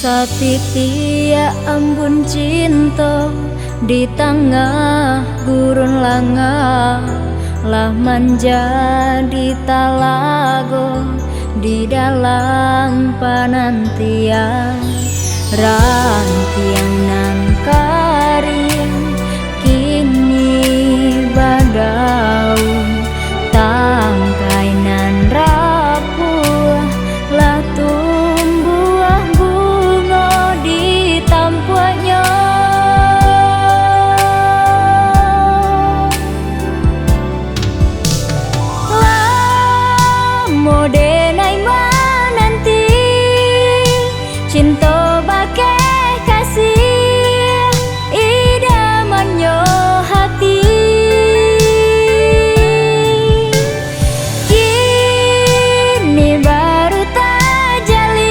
Satitia embun cinta di tengah gurun langa, lah menjadi talago di dalam penantian. Rantiang nan karing kini badaun, tangkai nan rapuh lah tumbuh bunga di tampaknya. Mode nai menanti cinta bagai kasih idamannya hati. Kini baru terjalin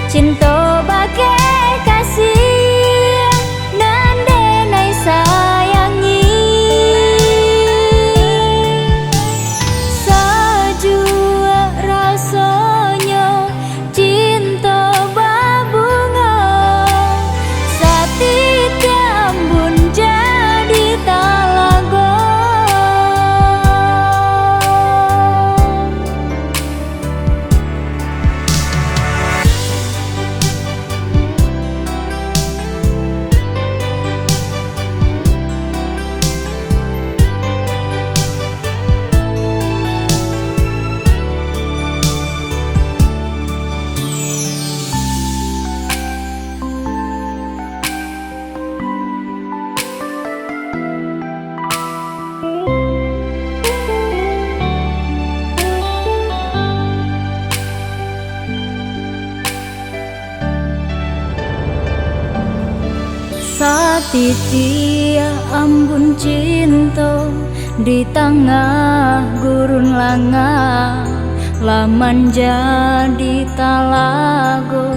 cinta bagai kasih nan denai sayangi. Rasanya cinta berbunga, Satitia embun jadi talago. Satitia embun cinta di tengah gurun langa, lah menjadi talago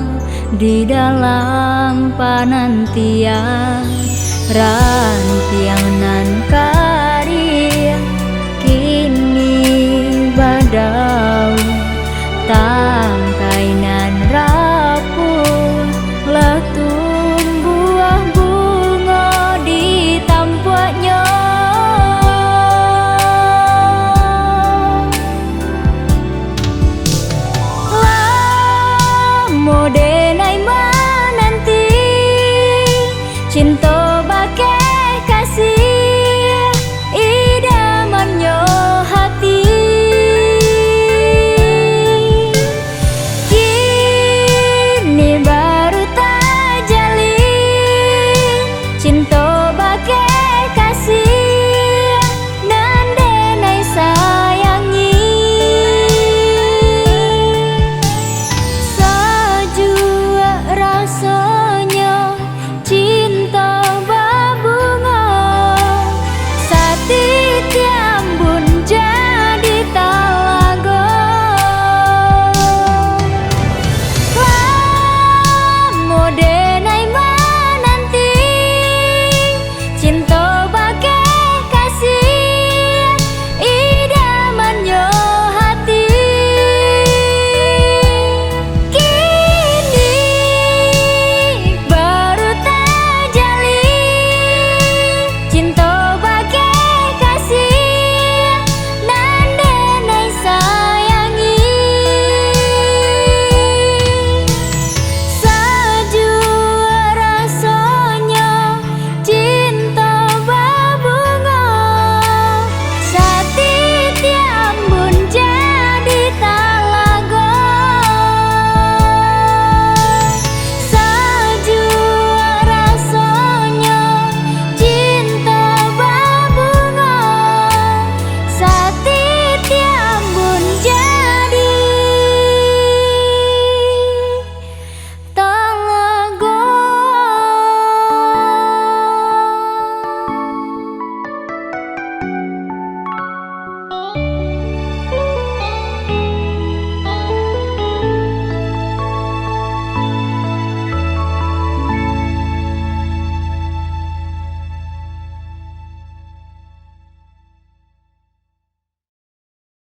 di dalam penantian. Rantiang nan karing kini badai